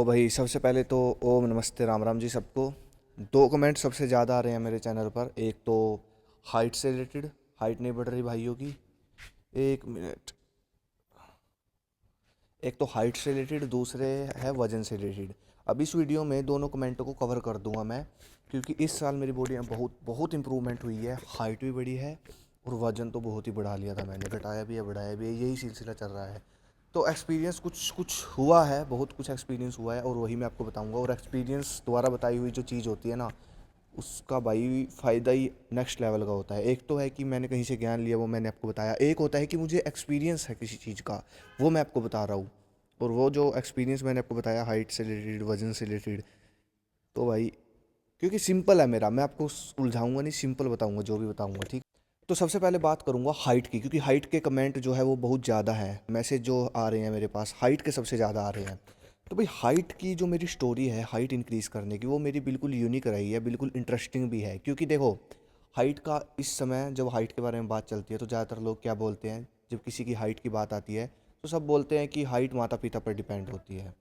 तो भाई सबसे पहले तो ओम नमस्ते राम राम जी सबको। दो कमेंट सबसे ज़्यादा आ रहे हैं मेरे चैनल पर। एक तो हाइट से रिलेटेड, हाइट नहीं बढ़ रही भाइयों की। एक मिनट। एक तो हाइट से रिलेटेड, दूसरे है वजन से रिलेटेड। अब इस वीडियो में दोनों कमेंटों को कवर कर दूंगा मैं, क्योंकि इस साल मेरी बॉडी में बहुत बहुत इंप्रूवमेंट हुई है। हाइट भी बढ़ी है और वज़न तो बहुत ही बढ़ा लिया था मैंने। घटाया भी है, बढ़ाया भी है, यही सिलसिला चल रहा है। तो एक्सपीरियंस कुछ कुछ हुआ है, बहुत कुछ एक्सपीरियंस हुआ है और वही मैं आपको बताऊंगा। और एक्सपीरियंस द्वारा बताई हुई जो चीज़ होती है ना, उसका भाई फ़ायदा ही नेक्स्ट लेवल का होता है। एक तो है कि मैंने कहीं से ज्ञान लिया, वो मैंने आपको बताया। एक होता है कि मुझे एक्सपीरियंस है किसी चीज़ का, वो मैं आपको बता रहा हूँ। और वो जो एक्सपीरियंस मैंने आपको बताया हाइट से रिलेटेड, वजन से रिलेटेड, तो भाई क्योंकि सिंपल है मेरा, मैं आपको उलझाऊंगा नहीं, सिंपल बताऊंगा जो भी बताऊंगा, ठीक। तो सबसे पहले बात करूंगा हाइट की, क्योंकि हाइट के कमेंट जो है वो बहुत ज़्यादा है। मैसेज जो आ रहे हैं मेरे पास हाइट के सबसे ज़्यादा आ रहे हैं। तो भाई हाइट की जो मेरी स्टोरी है, हाइट इंक्रीज़ करने की, वो मेरी बिल्कुल यूनिक रही है, बिल्कुल इंटरेस्टिंग भी है। क्योंकि देखो, हाइट का इस समय जब हाइट के बारे में बात चलती है तो ज़्यादातर लोग क्या बोलते हैं, जब किसी की हाइट की बात आती है तो सब बोलते हैं कि हाइट माता पिता पर डिपेंड होती है।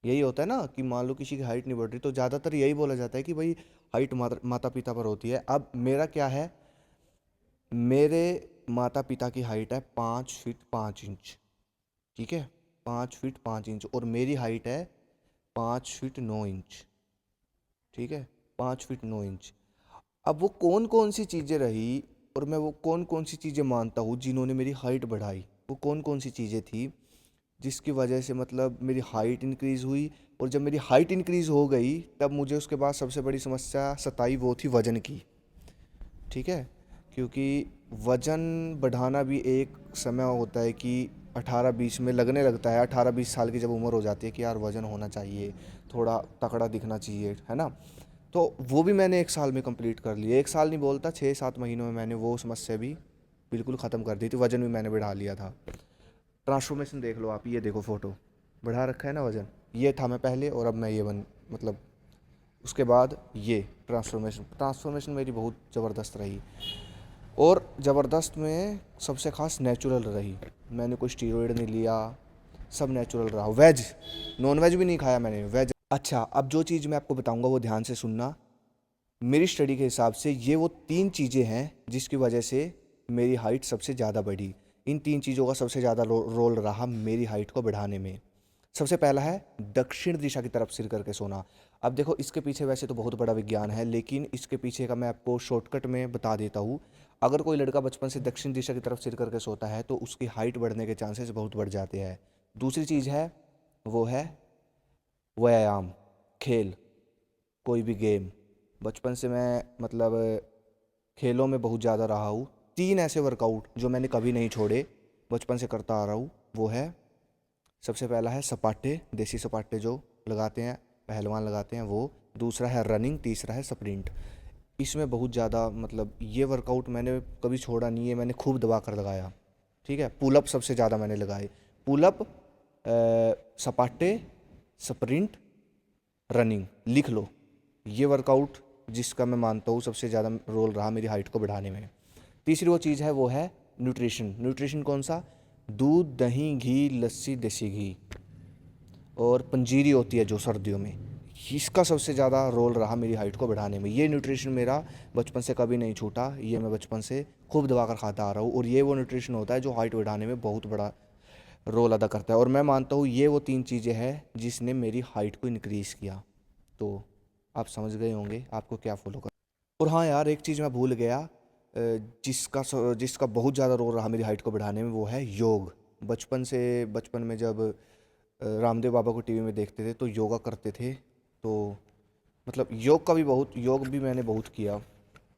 यही होता है ना कि मान लो किसी की हाइट नहीं बढ़ रही तो ज़्यादातर यही बोला जाता है कि भाई हाइट माता माता पिता पर होती है। अब मेरा क्या है, मेरे माता पिता की हाइट है 5 फीट 5 इंच, ठीक है। 5 फीट 5 इंच, और मेरी हाइट है 5 फीट 9 इंच, ठीक है। 5 फीट 9 इंच। अब वो कौन कौन सी चीज़ें रही, और मैं वो कौन कौन सी चीज़ें मानता हूँ जिन्होंने मेरी हाइट बढ़ाई, वो कौन कौन सी चीज़ें थी जिसकी वजह से मतलब मेरी हाइट इंक्रीज़ हुई। और जब मेरी हाइट इंक्रीज़ हो गई तब मुझे उसके बाद सबसे बड़ी समस्या सताई, वो थी वज़न की, ठीक है। क्योंकि वज़न बढ़ाना भी एक समय होता है कि 18-20 में लगने लगता है। 18-20 साल की जब उम्र हो जाती है कि यार वज़न होना चाहिए, थोड़ा तगड़ा दिखना चाहिए, है ना। तो वो भी मैंने 1 साल में कंप्लीट कर लिया। 1 साल नहीं बोलता, 6-7 महीनों में मैंने वो समस्या भी बिल्कुल ख़त्म कर दी थी। वज़न भी मैंने बढ़ा लिया था। ट्रांसफॉर्मेशन देख लो आप, ये देखो फ़ोटो, बढ़ा रखा है ना वज़न। ये था मैं पहले, और अब मैं ये बन मतलब उसके बाद ये ट्रांसफॉर्मेशन ट्रांसफॉर्मेशन मेरी बहुत ज़बरदस्त रही। और ज़बरदस्त में सबसे ख़ास नेचुरल रही। मैंने कोई स्टीरॉयड नहीं लिया, सब नेचुरल रहा। वेज, नॉन वेज भी नहीं खाया मैंने, वेज। अच्छा, अब जो चीज़ मैं आपको बताऊंगा वो ध्यान से सुनना। मेरी स्टडी के हिसाब से ये वो 3 चीज़ें हैं जिसकी वजह से मेरी हाइट सबसे ज़्यादा बढ़ी। इन 3 चीज़ों का सबसे ज़्यादा रोल रहा मेरी हाइट को बढ़ाने में। सबसे पहला है दक्षिण दिशा की तरफ सिर करके सोना। अब देखो, इसके पीछे वैसे तो बहुत बड़ा विज्ञान है, लेकिन इसके पीछे का मैं आपको शॉर्टकट में बता देता हूँ। अगर कोई लड़का बचपन से दक्षिण दिशा की तरफ सिर करके सोता है तो उसकी हाइट बढ़ने के चांसेस बहुत बढ़ जाते हैं। दूसरी चीज़ है, वो है व्यायाम, खेल, कोई भी गेम। बचपन से मैं मतलब खेलों में बहुत ज़्यादा रहा हूँ। 3 ऐसे वर्कआउट जो मैंने कभी नहीं छोड़े, बचपन से करता आ रहा हूँ, वो है, सबसे पहला है सपाटे, देसी सपाटे जो लगाते हैं पहलवान लगाते हैं वो। दूसरा है रनिंग, तीसरा है स्प्रिंट। इसमें बहुत ज़्यादा मतलब ये वर्कआउट मैंने कभी छोड़ा नहीं है, मैंने खूब दबा कर लगाया, ठीक है। पुलअप सबसे ज़्यादा मैंने लगाए। पुलअप, सपाटे, स्प्रिंट, रनिंग, लिख लो। ये वर्कआउट जिसका मैं मानता हूँ सबसे ज़्यादा रोल रहा मेरी हाइट को बढ़ाने में। तीसरी वो चीज़ है, वो है न्यूट्रिशन। न्यूट्रिशन कौन सा? दूध, दही, घी, लस्सी, देसी घी, और पंजीरी होती है जो सर्दियों में। इसका सबसे ज़्यादा रोल रहा मेरी हाइट को बढ़ाने में। ये न्यूट्रिशन मेरा बचपन से कभी नहीं छूटा, ये मैं बचपन से खूब दबा कर खाता आ रहा हूँ। और ये वो न्यूट्रिशन होता है जो हाइट बढ़ाने में बहुत बड़ा रोल अदा करता है। और मैं मानता हूँ ये वो 3 चीज़ें हैं जिसने मेरी हाइट को इंक्रीज़ किया। तो आप समझ गए होंगे आपको क्या फॉलो कर। और हाँ यार, एक चीज़ मैं भूल गया, जिसका बहुत ज़्यादा रोल रहा मेरी हाइट को बढ़ाने में, वो है योग। बचपन में जब रामदेव बाबा को टीवी में देखते थे तो योगा करते थे, तो मतलब योग भी मैंने बहुत किया।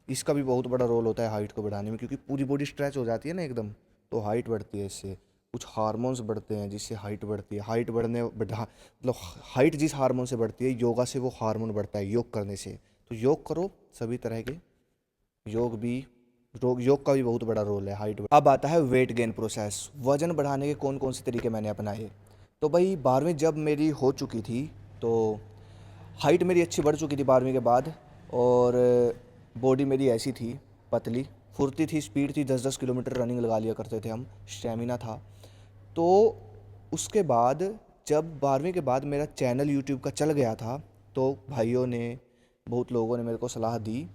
इसका भी बहुत बड़ा रोल होता है हाइट को बढ़ाने में, क्योंकि पूरी बॉडी स्ट्रेच हो जाती है ना एकदम, तो हाइट बढ़ती है इससे। कुछ हार्मोन्स बढ़ते हैं जिससे हाइट बढ़ती है। मतलब हाइट जिस हार्मोन से बढ़ती है, योगा से वो हार्मोन बढ़ता है योग करने से। तो योग करो सभी तरह के, योग भी, योग का भी बहुत बड़ा रोल है हाइट। अब आता है वेट गेन प्रोसेस। वजन बढ़ाने के कौन कौन से तरीके मैंने अपनाए। तो भाई 12वीं जब मेरी हो चुकी थी, तो हाइट मेरी अच्छी बढ़ चुकी थी 12वीं के बाद। और बॉडी मेरी ऐसी थी, पतली, फुर्ती थी, स्पीड थी, 10-10 किलोमीटर रनिंग लगा लिया करते थे हम, स्टेमिना था। तो उसके बाद जब 12वीं के बाद मेरा चैनल यूट्यूब का चल गया था, तो भाइयों ने, बहुत लोगों ने मेरे को सलाह दी,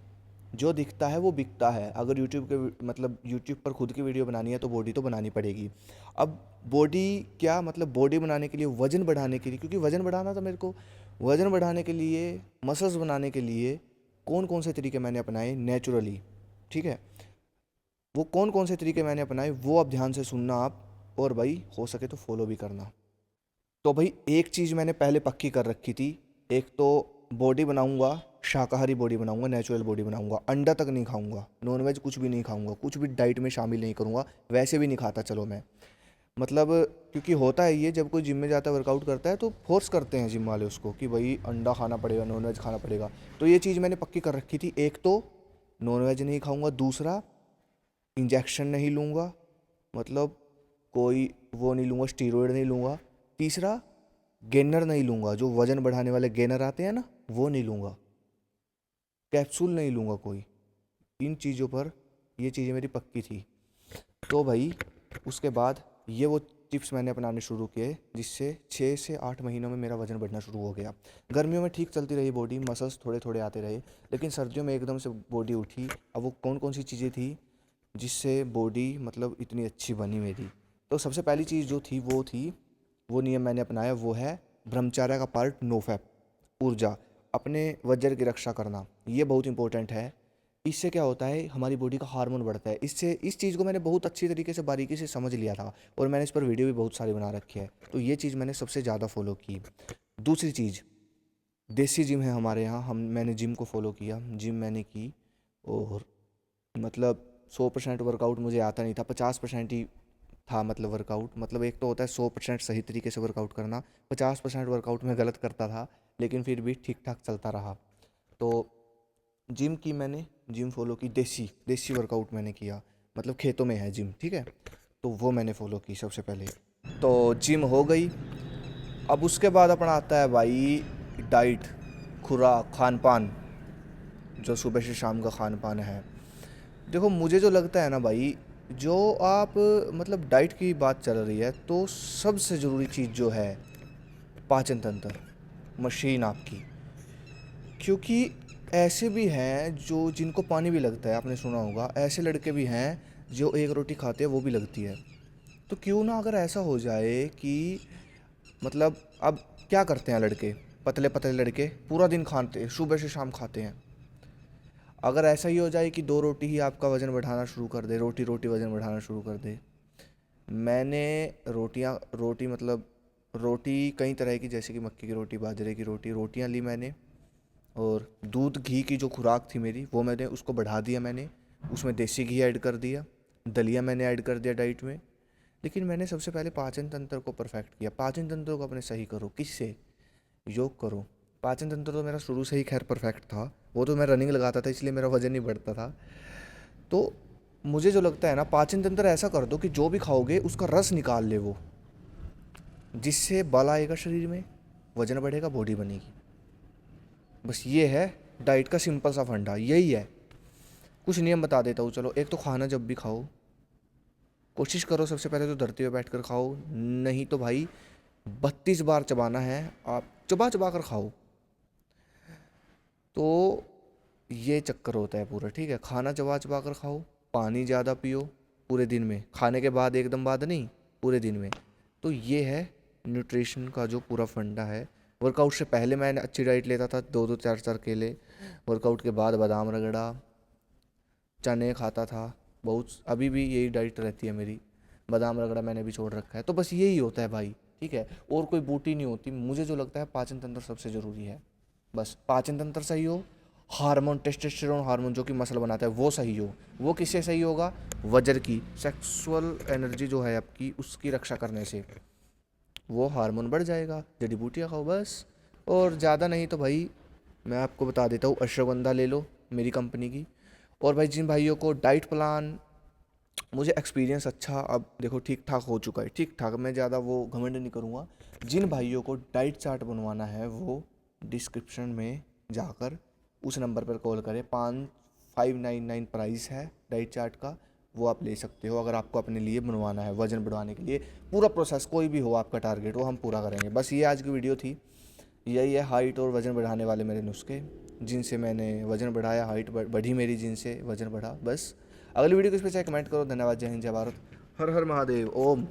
जो दिखता है वो बिकता है। अगर यूट्यूब के मतलब यूट्यूब पर खुद की वीडियो बनानी है तो बॉडी तो बनानी पड़ेगी। अब बॉडी क्या मतलब, बॉडी बनाने के लिए, वज़न बढ़ाने के लिए, क्योंकि वज़न बढ़ाना था मेरे को, वज़न बढ़ाने के लिए, मसल्स बनाने के लिए कौन कौन से तरीके मैंने अपनाए नेचुरली, ठीक है, वो कौन कौन से तरीके मैंने अपनाए वो अब ध्यान से सुनना आप, और भाई हो सके तो फॉलो भी करना। तो भाई एक चीज़ मैंने पहले पक्की कर रखी थी, एक तो बॉडी बनाऊंगा, शाकाहारी बॉडी बनाऊंगा, नेचुरल बॉडी बनाऊंगा, अंडा तक नहीं खाऊंगा, नॉनवेज कुछ भी नहीं खाऊंगा, कुछ भी डाइट में शामिल नहीं करूंगा, वैसे भी नहीं खाता चलो मैं, मतलब क्योंकि होता है ये, जब कोई जिम में जाता है वर्कआउट करता है तो फोर्स करते हैं जिम वाले उसको कि भाई अंडा खाना पड़ेगा, नॉनवेज खाना पड़ेगा। तो ये चीज़ मैंने पक्की कर रखी थी, एक तो नॉनवेज नहीं खाऊंगा, दूसरा इंजेक्शन नहीं लूँगा, मतलब कोई वो नहीं लूँगा, स्टीरॉयड नहीं लूँगा, तीसरा गेनर नहीं लूँगा, जो वज़न बढ़ाने वाले गेनर आते हैं ना वो नहीं लूँगा, कैप्सूल नहीं लूँगा कोई। इन चीज़ों पर ये चीज़ें मेरी पक्की थी। तो भाई उसके बाद ये वो टिप्स मैंने अपनाने शुरू किए, जिससे 6 से 8 महीनों में मेरा वज़न बढ़ना शुरू हो गया। गर्मियों में ठीक चलती रही बॉडी, मसल्स थोड़े थोड़े आते रहे, लेकिन सर्दियों में एकदम से बॉडी उठी। अब वो कौन कौन सी चीज़ें थी जिससे बॉडी मतलब इतनी अच्छी बनी मेरी। तो सबसे पहली चीज़ जो थी वो थी, वो नियम मैंने अपनाया, वो है ब्रह्मचर्य का पार्ट नो फैप, ऊर्जा, अपने वज्र की रक्षा करना। ये बहुत इंपॉर्टेंट है। इससे क्या होता है, हमारी बॉडी का हार्मोन बढ़ता है। इससे इस चीज़ को मैंने बहुत अच्छी तरीके से बारीकी से समझ लिया था, और मैंने इस पर वीडियो भी बहुत सारी बना रखी है। तो ये चीज़ मैंने सबसे ज़्यादा फॉलो की। दूसरी चीज़, देसी जिम है हमारे यहाँ, मैंने जिम को फॉलो किया, जिम मैंने की, और मतलब 100% वर्कआउट मुझे आता नहीं था, 50% ही था मतलब वर्कआउट। मतलब एक तो होता है 100% सही तरीके से वर्कआउट करना, 50% वर्कआउट में गलत करता था, लेकिन फिर भी ठीक ठाक चलता रहा। तो जिम की मैंने, जिम फॉलो की, देसी देसी वर्कआउट मैंने किया, मतलब खेतों में है जिम, ठीक है, तो वो मैंने फॉलो की सबसे पहले। तो जिम हो गई। अब उसके बाद अपना आता है भाई डाइट, खुराक, खान पान, जो सुबह से शाम का खान पान है। देखो मुझे जो लगता है ना भाई, जो आप मतलब डाइट की बात चल रही है, तो सबसे ज़रूरी चीज़ जो है पाचन तंत्र, मशीन आपकी। क्योंकि ऐसे भी हैं जो जिनको पानी भी लगता है, आपने सुना होगा, ऐसे लड़के भी हैं जो एक रोटी खाते हैं वो भी लगती है। तो क्यों ना अगर ऐसा हो जाए कि मतलब अब क्या करते हैं लड़के, पतले पतले लड़के पूरा दिन खाते हैं, सुबह से शाम खाते हैं। अगर ऐसा ही हो जाए कि 2 रोटी ही आपका वज़न बढ़ाना शुरू कर दे, रोटी रोटी वज़न बढ़ाना शुरू कर दे। मैंने रोटी मतलब रोटी कई तरह की, जैसे कि मक्की की रोटी, बाजरे की रोटी, रोटियां ली मैंने, और दूध घी की जो खुराक थी मेरी वो मैंने उसको बढ़ा दिया, मैंने उसमें देसी घी ऐड कर दिया, दलिया मैंने ऐड कर दिया डाइट में। लेकिन मैंने सबसे पहले पाचन तंत्र को परफेक्ट किया। पाचन तंत्र को अपने सही करो, किससे? योग करो। पाचन तंत्र तो मेरा शुरू से ही खैर परफेक्ट था, वो तो मैं रनिंग लगाता था इसलिए मेरा वजन नहीं बढ़ता था। तो मुझे जो लगता है ना, पाचन तंत्र ऐसा कर दो कि जो भी खाओगे उसका रस निकाल ले वो, जिससे बल आएगा शरीर में, वजन बढ़ेगा, बॉडी बनेगी। बस ये है डाइट का सिंपल सा फंडा, यही है। कुछ नियम बता देता हूँ चलो। एक तो खाना जब भी खाओ, कोशिश करो सबसे पहले तो धरती पे बैठ कर खाओ, नहीं तो भाई 32 बार चबाना है, आप चबा चबा कर खाओ। तो ये चक्कर होता है पूरा, ठीक है। खाना चबा चबा कर खाओ, पानी ज़्यादा पियो पूरे दिन में, खाने के बाद एकदम बाद नहीं, पूरे दिन में। तो ये है न्यूट्रिशन का जो पूरा फंडा है। वर्कआउट से पहले मैं अच्छी डाइट लेता था, 2-2 4-4 केले, वर्कआउट के बाद बादाम रगड़ा, चने खाता था बहुत, अभी भी यही डाइट रहती है मेरी। बादाम रगड़ा मैंने भी छोड़ रखा है। तो बस यही होता है भाई, ठीक है, और कोई बूटी नहीं होती। मुझे जो लगता है पाचन तंत्र सबसे ज़रूरी है। बस पाचन तंत्र सही हो, हार्मोन, टेस्टोस्टेरोन हार्मोन जो कि मसल बनाता है वो सही हो। वो किससे सही होगा? वज्र की, सेक्सुअल एनर्जी जो है आपकी, उसकी रक्षा करने से वो हार्मोन बढ़ जाएगा। जड़ी बूटियाँ खाओ बस। और ज़्यादा नहीं तो भाई मैं आपको बता देता हूँ, अश्वगंधा ले लो मेरी कंपनी की। और भाई जिन भाइयों को डाइट प्लान, मुझे एक्सपीरियंस अच्छा अब देखो ठीक ठाक हो चुका है, ठीक ठाक, मैं ज़्यादा वो घमंड नहीं करूँगा। जिन भाइयों को डाइट चार्ट बनवाना है वो डिस्क्रिप्शन में जाकर उस नंबर पर कॉल करें। 5599 प्राइस है डाइट चार्ट का, वो आप ले सकते हो अगर आपको अपने लिए बनवाना है वज़न बढ़ाने के लिए। पूरा प्रोसेस कोई भी हो आपका टारगेट वो हम पूरा करेंगे। बस ये आज की वीडियो थी। यही है हाइट और वज़न बढ़ाने वाले मेरे नुस्खे, जिनसे मैंने वज़न बढ़ाया, हाइट बढ़ी मेरी, जिनसे वज़न बढ़ा। बस अगली वीडियो किस पे चाहे कमेंट करो। धन्यवाद। जय हिंद, जय भारत, हर हर महादेव, ओम।